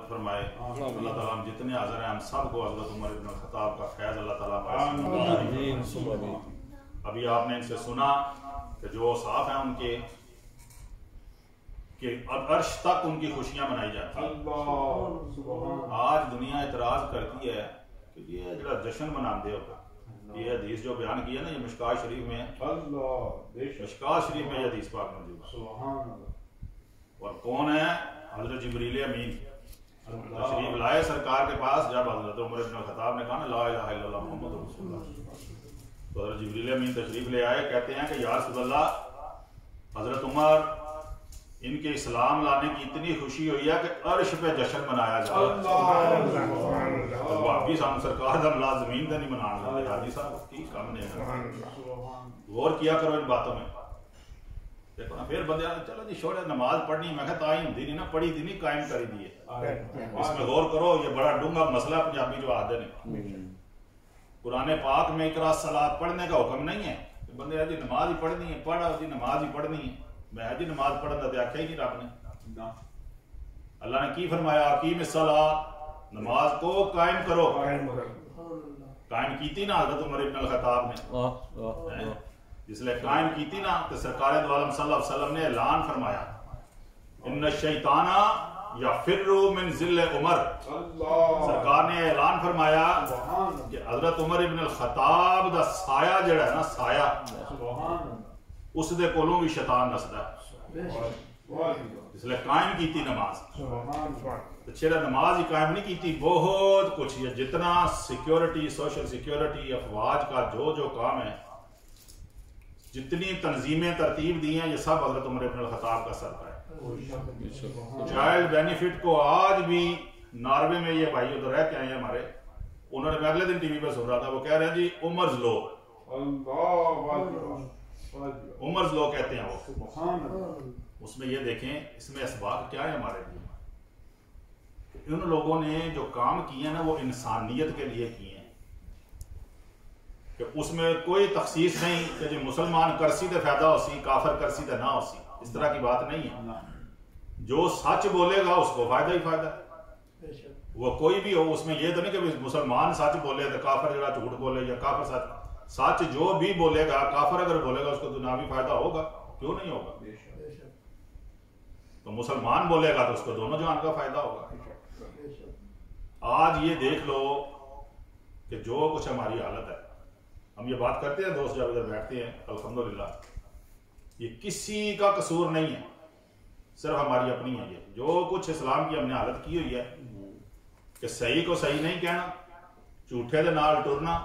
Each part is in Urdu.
فرمائے. اللہ تعالیٰ ہم جتنے حاضر ہیں ہم سب کو حضرت عمر ابن الخطاب کا فیض اللہ تعالیٰ پائے. ابھی آپ نے ان سے سنا کہ جو اوصاف ہیں ان کے کہ عرش تک ان کی خوشیاں منائی جاتی ہیں. آج دنیا اعتراض کرتی ہے کہ یہ جڑا جشن مناتے ہوگا. یہ حدیث جو بیان کی ہے نا یہ مشکات شریف میں ہے. مشکات شریف میں یہ حدیث پاک موجود ہے. اور کون ہے؟ حضرت جبریل امین تشریف لائے سرکار کے پاس. جب حضرت عمر بن الخطاب نے کہا نا لا الہ الا اللہ محمد رسول اللہ, تو حضرت جبریل امین تشریف لے آئے. کہتے ہیں کہ یا رسول اللہ, حضرت عمر ان کے اسلام لانے کی اتنی خوشی ہوئی ہے کہ عرش پہ جشن منایا جائے. واقعی سام سرکار دا ملا زمین دا نہیں منانا. حاجی صاحب کی کام نہیں. غور کیا کرو ان باتوں میں. دیکھو نا پھر بندے چلو جی چھوڑے نماز پڑھنی, میں کہا تائی ہوندی نہیں نا, پڑھی دی نہیں, قائم کری دی ہے. اس میں غور کرو, یہ بڑا ڈونگا مسئلہ پنجابی جو آدھے نے. قرآن پاک میں اقرا الصلاۃ پڑھنے کا حکم نہیں ہے. بندے جی نماز ہی پڑھنی ہے, پڑھا جی نماز ہی پڑھنی ہے. میں جی نماز پڑھن کا آخیا ہی نہیں رب نے. اللہ نے کی فرمایا اقیم الصلاۃ, نماز کو قائم کرو. قائم کیتی نا حضرت عمر ابن الخطاب نے. جس لئے قائم کیتی نا تو سرکار دو عالم صلی اللہ علیہ وسلم نے اعلان فرمایا ان الشیطان یفر من ذل عمر. سرکار نے اعلان فرمایا کہ حضرت عمر ابن الخطاب دا سایہ جڑا ہے نا, سایہ اس دے کولوں بھی شیطان نسدا ہے. اس لئے قائم کیتی نماز. چھڑا نماز ہی قائم نہیں کیتی, بہت کچھ ہے. جتنا سیکیورٹی, سوشل سیکیورٹی, افواج کا جو کام ہے, جتنی تنظیمیں ترتیب دی ہیں, یہ سب حضرت عمر ابن الخطاب کا سرکار ہے. چائلڈ بینیفٹ کو آج بھی ناروے میں یہ بھائی ادھر رہ کے آئے ہیں ہمارے, انہوں نے میں اگلے دن ٹی وی پہ سن رہا تھا, وہ کہہ رہے ہیں جی عمرز لو. عمرز لو کہتے ہیں وہ. اس میں یہ دیکھیں اس میں اسباق کیا ہے ہمارے لیے. ان لوگوں نے جو کام کیے ہیں نا وہ انسانیت کے لیے کیے ہیں. کہ اس میں کوئی تخصیص نہیں کہ جو مسلمان کرسی تے فائدہ ہو سی, کافر کرسی تے نہ ہو سی, اس طرح کی بات نہیں ہے. جو سچ بولے گا اس کو فائدہ ہی فائدہ. وہ کوئی بھی ہو, اس میں یہ تو نہیں کہ مسلمان سچ بولے تو کافر جڑا جھوٹ بولے, یا کافر سچ جو بھی بولے گا, کافر اگر بولے گا اس کو دنیاوی فائدہ ہوگا, کیوں نہیں ہوگا. تو مسلمان بولے گا تو اس کو دونوں جہان کا فائدہ ہوگا. آج یہ دیکھ لو کہ جو کچھ ہماری حالت ہے, ہم یہ بات کرتے ہیں دوست جب ادھر بیٹھتے ہیں الحمدللہ, یہ کسی کا قصور نہیں ہے, صرف ہماری اپنی ہے. یہ جو کچھ اسلام کی ہم نے حالت کی ہوئی ہے کہ صحیح کو صحیح نہیں کہنا, جھوٹے دے نال ٹرنا,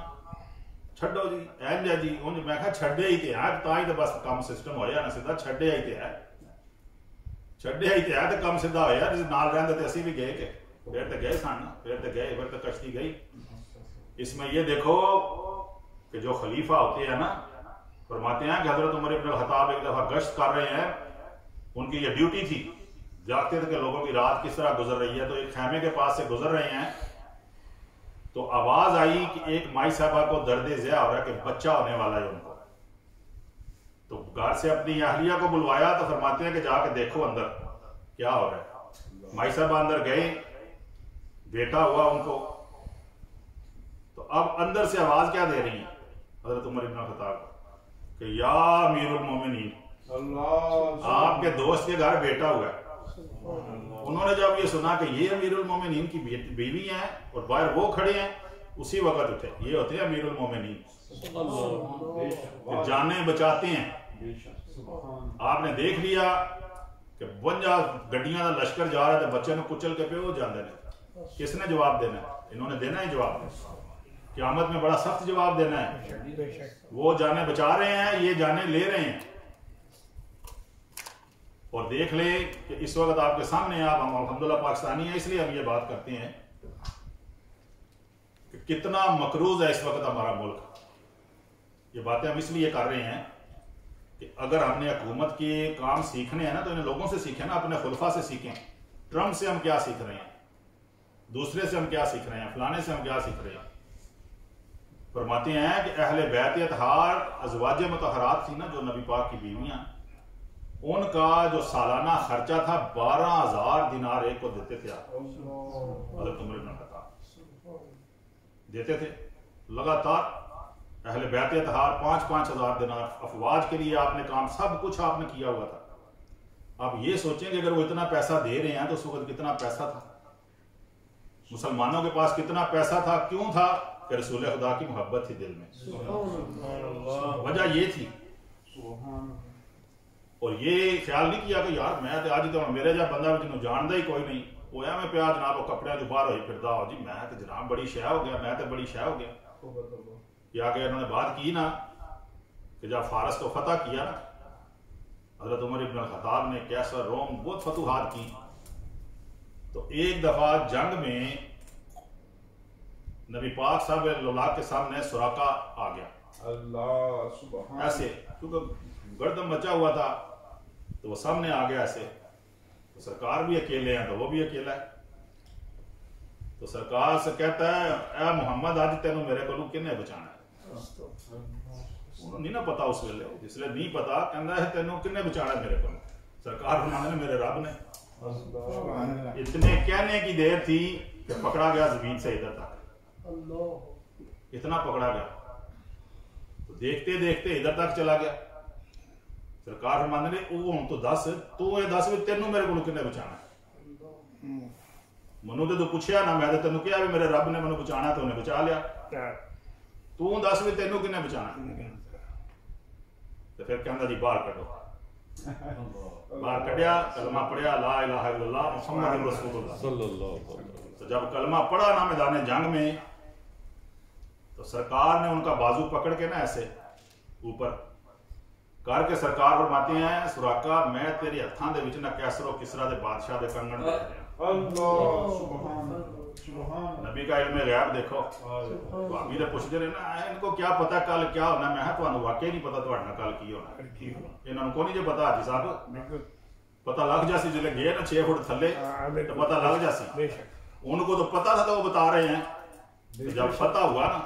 چھڈو جی اینج ہے جی انج. میں کہا چھڈے ہی تے ہے, تاں ہی تے بس کام سسٹم ہویا نا سیدھا. چھڈے ہی تے ہے, چھڈے ہی تے ہے تے کام سیدھا ہویا. جس نال رہندے تے اسی بھی گئے کہ پھر تے گئے سن, پھر تے گئے, پھر تے کشتی گئی. اس میں یہ دیکھو کہ جو خلیفہ ہوتے ہیں نا, فرماتے ہیں کہ حضرت عمر ابن الخطاب ایک دفعہ گشت کر رہے ہیں, ان کی یہ ڈیوٹی تھی, جاگتے تھے کہ لوگوں کی رات کس طرح گزر رہی ہے. تو ایک خیمے کے پاس سے گزر رہے ہیں تو آواز آئی کہ ایک مائی صاحبہ کو درد ذیہ ہو رہا ہے کہ بچہ ہونے والا ہے ان کو. تو گھر سے اپنی اہلیہ کو بلوایا تو فرماتے ہیں کہ جا کے دیکھو اندر کیا ہو رہا ہے. مائی صاحبہ اندر گئے, بیٹا ہوا ان کو. تو اب اندر سے آواز کیا دے رہی ہیں حضرت عمر ابن الخطاب کہ یا امیر المومنین, آپ کے دوست کے گھر بیٹا ہوا ہے. انہوں نے جب یہ سنا کہ یہ امیر المومنین کی بیوی ہیں اور باہر وہ کھڑے ہیں, اسی وقت اٹھے. یہ ہوتے ہیں امیر المومنین, جانیں بچاتے ہیں. آپ نے دیکھ لیا کہ 52 گڈیاں دا لشکر جا رہا ہے تو بچے نے کچل کے پہ وہ جاندے نے. کس نے جواب دینا ہے؟ انہوں نے دینا ہی جواب. قیامت میں بڑا سخت جواب دینا ہے. وہ جانیں بچا رہے ہیں, یہ جانیں لے رہے ہیں. اور دیکھ لیں کہ اس وقت آپ کے سامنے, آپ ہم الحمدللہ پاکستانی ہیں اس لیے ہم یہ بات کرتے ہیں کہ کتنا مقروض ہے اس وقت ہمارا ملک. یہ باتیں ہم اس لیے کر رہے ہیں کہ اگر ہم نے حکومت کے کام سیکھنے ہیں نا تو انہیں لوگوں سے سیکھیں نا, اپنے خلفاء سے سیکھیں. ٹرمپ سے ہم کیا سیکھ رہے ہیں, دوسرے سے ہم کیا سیکھ رہے ہیں, فلانے سے ہم کیا سیکھ رہے ہیں. فرماتے ہیں کہ اہل بیت اطہار ازواج مطہرات تھی نا, جو نبی پاک کی بیویاں, ان کا جو سالانہ خرچہ تھا 12,000 دینار ایک کو دیتے تھے آپ حضرت عمر بن الخطاب دیتے تھے لگاتار اہل بیت اطہار 5,000 دینار افواج کے لیے آپ نے کام سب کچھ آپ نے کیا ہوا تھا. آپ یہ سوچیں کہ اگر وہ اتنا پیسہ دے رہے ہیں تو اس وقت کتنا پیسہ تھا, مسلمانوں کے پاس کتنا پیسہ تھا. کیوں تھا کہ رسول خدا کی محبت تھی دل میں, وجہ یہ تھی. اور یہ خیال نہیں کیا کہ یار میں تو آج تو میرے جا بندہ جنہوں جاندہ ہی کوئی نہیں ہویا میں پیا جناب وہ کپڑے جو باہر ہوئی پھردا ہو جی میں تو جناب بڑی شے ہو گیا, میں تو بڑی شے ہو گیا. یا کہ انہوں نے بات کی نا کہ جب فارس کو فتح کیا نا حضرت عمر بن الخطاب نے کیسر روم بہت فتوحات کی, تو ایک دفعہ جنگ میں نبی پاک صاحب اللہ کے سامنے سراقہ آ گیا. اللہ سبحان ایسے کیونکہ گردن مچا ہوا تھا تو وہ سامنے آ گیا ایسے, تو سرکار بھی اکیلے ہیں تو وہ بھی اکیلا ہے. تو سرکار سے کہتا ہے اے محمد آج تینوں میرے کو کنے بچانا ہے. نہیں نہ پتا اس ویلے, جس لئے نہیں پتا کہنا ہے تینوں کنے بچانا ہے میرے کو. سرکار فرمانے میرے رب نے. اتنے کہنے کی دیر تھی کہ پکڑا گیا زمین سے ادھر تک, اتنا پکڑا گیا تو دیکھتے دیکھتے ادھر تک چلا گیا. سرکار فرمانے نے وہ ہم تو دس بھی تینوں میرے کو کنے بچانا ہے. منو تو پوچھیا نا, میں تینوں کیا بھی میرے رب نے منو بچانا تو انہیں بچا لیا, تو دس بھی تینوں کنے بچانا. تو پھر کہنا جی باہر کٹو, باہر کٹیا, کلمہ پڑھیا لا الہ الا اللہ محمد رسول اللہ صلی اللہ علیہ وسلم. تو جب کلمہ پڑھا نا میدان جنگ میں تو سرکار نے ان کا بازو پکڑ کے نا ایسے اوپر کر کے سرکار فرماتے ہیں سراقہ میں تیرے ہتھاں دے وچ نہ کیسر و کسرا دے بادشاہ دے کنگن دے رہے ہیں. اللہ سبحان نبی کا علم غیب دیکھو. بھابی نے پوچھتے رہے نا ان کو کیا پتا کل کیا ہونا, میں تو واقعی نہیں پتا تھوڑا کل کی ہونا, انہوں کو نہیں جو پتا حاجی صاحب پتا لگ جاسی جلے گئے نا 6 فٹ تھلے تو پتا لگ جاسی. ان کو تو پتا تھا تو وہ بتا رہے ہیں. جب پتا ہوا نا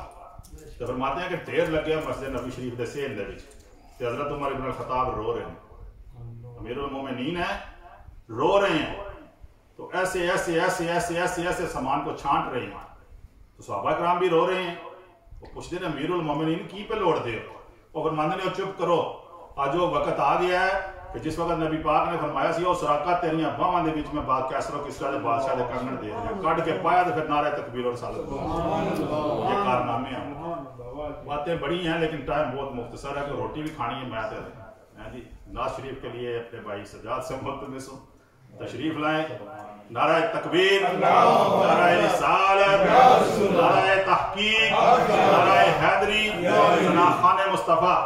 تو فرماتے ہیں کہ ڈھیر لگ گیا مسجد نبی شریف دے سین دے وچ, تے حضرت عمر بن الخطاب رو رہے ہیں, امیر المومنین ہیں رو رہے ہیں. تو ایسے ایسے ایسے ایسے ایسے ایسے سامان کو چھانٹ رہے ہیں. تو صحابہ کرام بھی رو رہے ہیں. وہ پوچھتے ہیں امیر المومنین کی پہ لوٹ دے ہو, اور فرماتے ہیں چپ کرو, آج وہ وقت آ گیا ہے کہ جس وقت نبی پاک نے فرمایا سی او سراقہ تیریاں باواں دے وچ میں بات کیسر و کسرا دے بادشاہ دے کنگن دے رہے ہیں, کڈ کے پایا تو پھر نعرہ تکبیر اور رسالت. یہ کارنامے ہیں. باتیں بڑی ہیں لیکن ٹائم بہت مختصر ہے, کہ روٹی بھی کھانی ہے. میں جی ناز شریف کے لیے اپنے بھائی سجاد سے ملتمس ہوں تشریف لائیں. نعرہ تکبیر, نعرہ رسالت, نعرہ تحقیق, نعرہ حیدری, ثنا خان مصطفیٰ.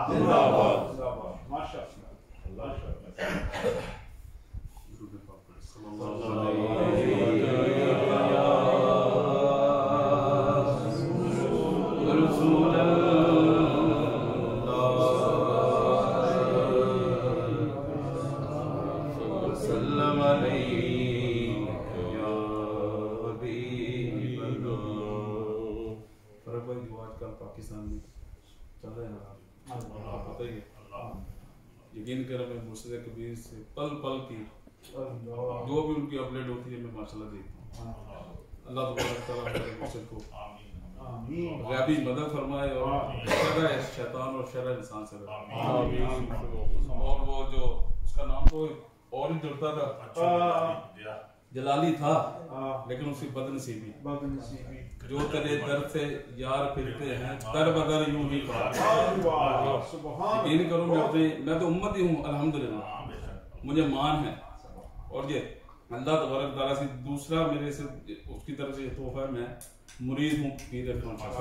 یقین کر میں مرشد کبیر سے پل پل کی جو بھی ان کی اپڈیٹ ہوتی ہے میں ماشاءاللہ دیکھتا ہوں. اللہ تبارک تعالیٰ میرے مرشد کو غیبی مدد فرمائے اور شر شیطان اور شر انسان سے رکھے. اور وہ جو اس کا نام تو اور ہی جڑتا تھا, جلالی تھا لیکن اس کی بد نصیبی جو تیرے در سے یار پھرتے ہیں در بدر یوں ہی یقین کرو میں تو امت ہی ہوں الحمدللہ, مجھے مان ہے. اور یہ اللہ تبارک تعالیٰ سے دوسرا میرے سے اس کی طرف سے یہ تحفہ ہے, میں مرید ہوں پیر عرفان شاہ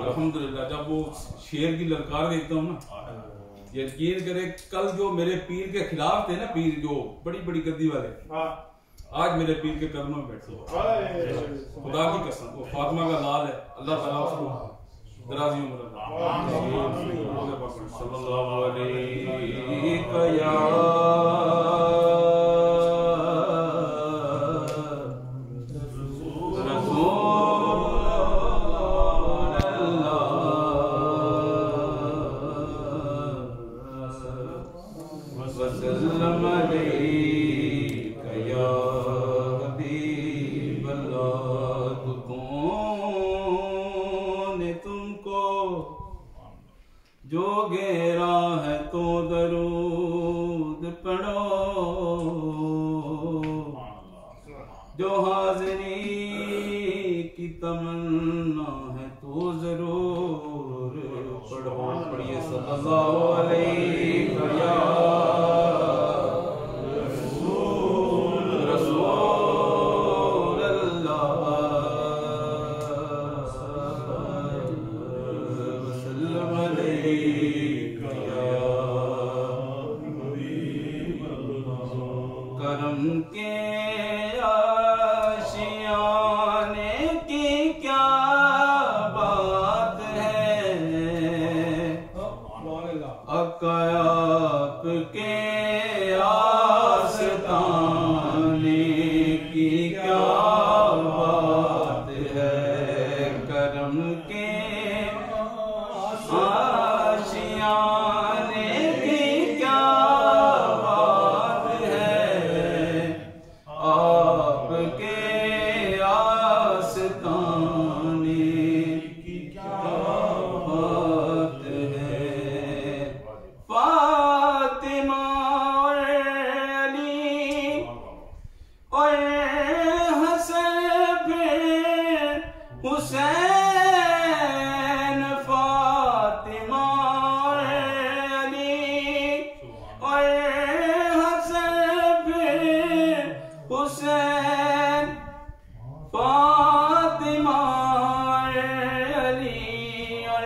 الحمدللہ. جب وہ شیر کی للکار دیکھتا ہوں نا, یقین کرے کل جو میرے پیر کے خلاف تھے نا, پیر جو بڑی بڑی گدی والے, آج میرے پیر کے قدموں میں بیٹھے خدا کی قسم. وہ فاطمہ کا لال ہے, اللہ تعالیٰ اس کو درازی عمر صلی اللہ علیہ یا رسول جو گہرا ہے تو درود پڑھو، جو حاضری کی تمنا ہے تو ضرور پڑھو۔ پڑھیے صلی اللہ علیہ رسول اللہ وسلم علیہ کرم کے آشیانے کی کیا بات ہے، عقائب کے آستانے کی کیا بات ہے، کرم کے آشیانے کی کیا بات ہے، آپ کے آستانے کی کیا بات ہے۔ فاطمہ اور علی اور حسن پھر حسین، فاطمہ اور علی اور حسن پھر حسین، فاطمہ اور علی اور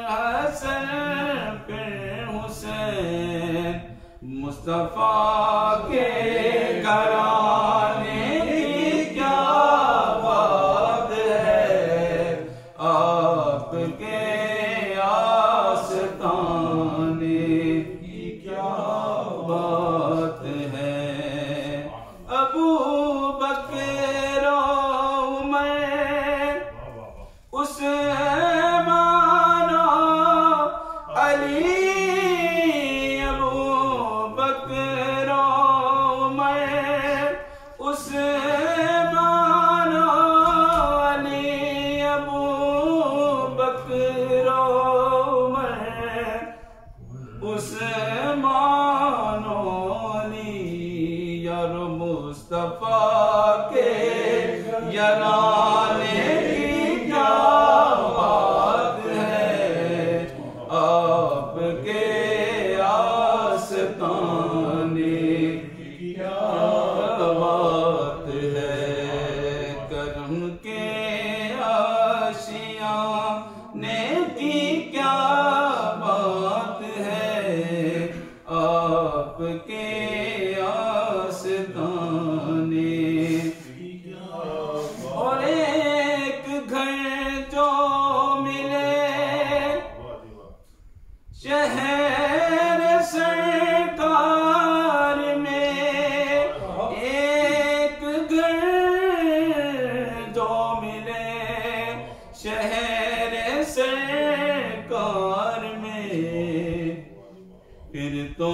حسن پھر حسین، مصطفیٰ کے گھرانے کی کیا بات ہے، آپ کے آستانے کی کیا بات ہے۔ ابو بکر و عمر، عثمان و علی، ابو بکر و عمر، عثمان و علی، ابو بکر و عمر، عثمان و علی، یار مصطفیٰ کے یارانے کی کیا بات ہے، آپ کے آستانے کی کیا بات ہے، کرم کے آشیانے کی کیا بات ہے، آپ کے آستانے کی کیا بات۔ اور ایک گھر جو ملے شہر سرکار میں، ایک گھر جو ملے شہر سرکار میں، پھر تو